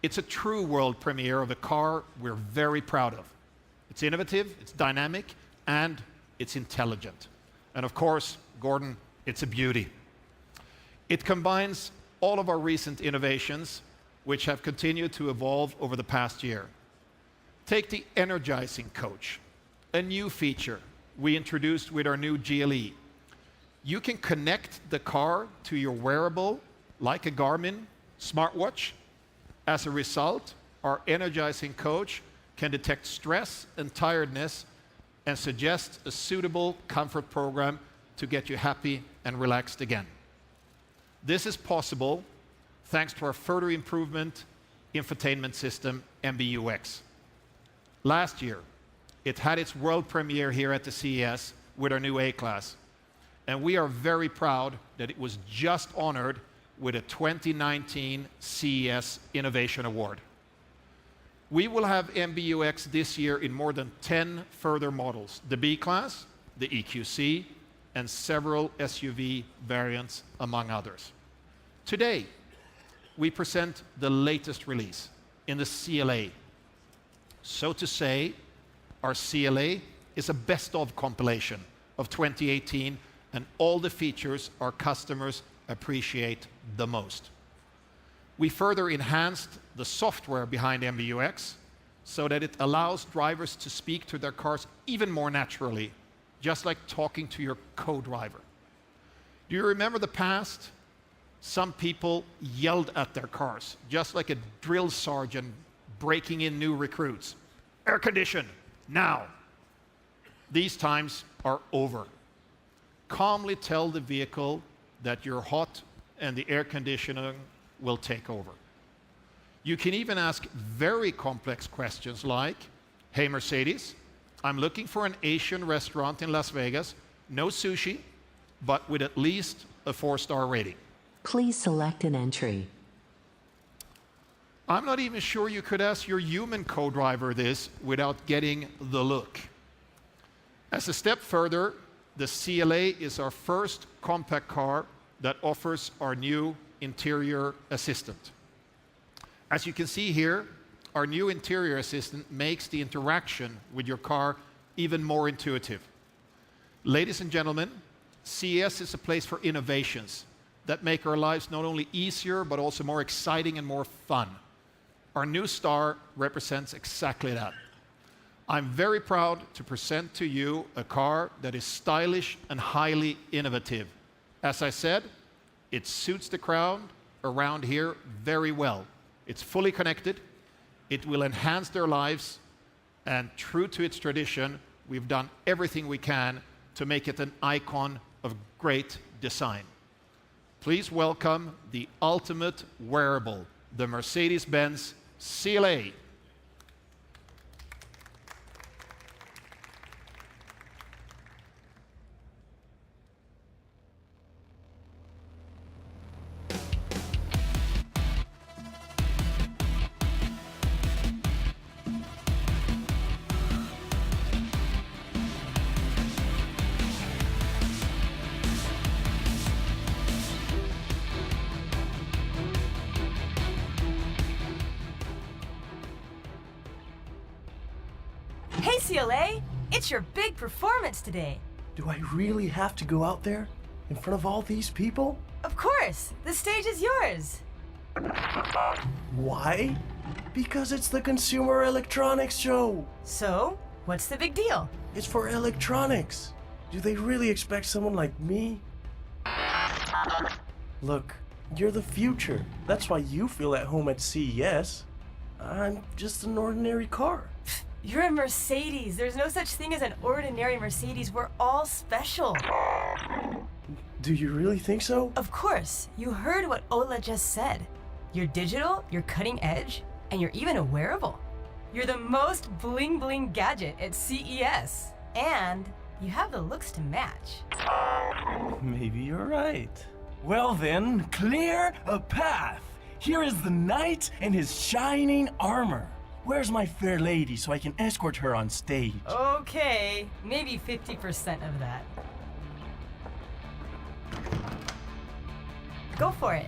It's a true world premiere of a car we're very proud of. It's innovative, it's dynamic, and it's intelligent. And of course, Gordon, it's a beauty. It combines all of our recent innovations, which have continued to evolve over the past year. Take the Energizing Coach, a new feature we introduced with our new GLE. You can connect the car to your wearable, like a Garmin smartwatch. As a result, our Energizing Coach can detect stress and tiredness and suggest a suitable comfort program to get you happy and relaxed again. This is possible thanks to our further improvement infotainment system, MBUX. Last year, it had its world premiere here at the CES with our new A-Class. And we are very proud that it was just honored with a 2019 CES Innovation Award. We will have MBUX this year in more than 10 further models, the B-Class, the EQC, and several SUV variants, among others. Today, we present the latest release in the CLA. So to say, our CLA is a best-of compilation of 2018 and all the features our customers appreciate the most. We further enhanced the software behind MBUX so that it allows drivers to speak to their cars even more naturally, just like talking to your co-driver. Do you remember the past? Some people yelled at their cars, just like a drill sergeant breaking in new recruits. Air condition, now. These times are over. Calmly tell the vehicle that you're hot and the air conditioning will take over. You can even ask very complex questions like, hey Mercedes, I'm looking for an Asian restaurant in Las Vegas, no sushi, but with at least a 4-star rating. Please select an entry. I'm not even sure you could ask your human co-driver this without getting the look. As a step further, the CLA is our first compact car that offers our new interior assistant. As you can see here, our new interior assistant makes the interaction with your car even more intuitive. Ladies and gentlemen, CES is a place for innovations that make our lives not only easier, but also more exciting and more fun. Our new star represents exactly that. I'm very proud to present to you a car that is stylish and highly innovative. As I said, it suits the crowd around here very well. It's fully connected, it will enhance their lives, and true to its tradition, we've done everything we can to make it an icon of great design. Please welcome the ultimate wearable, the Mercedes-Benz CLA. Hey CLA, it's your big performance today. Do I really have to go out there in front of all these people? Of course, the stage is yours. Why? Because it's the Consumer Electronics Show. So, what's the big deal? It's for electronics. Do they really expect someone like me? Look, you're the future. That's why you feel at home at CES. I'm just an ordinary car. You're a Mercedes. There's no such thing as an ordinary Mercedes. We're all special. Do you really think so? Of course. You heard what Ola just said. You're digital, you're cutting edge, and you're even a wearable. You're the most bling-bling gadget at CES. And you have the looks to match. Maybe you're right. Well then, clear a path. Here is the knight in his shining armor. Where's my fair lady so I can escort her on stage? Okay, maybe 50% of that. Go for it.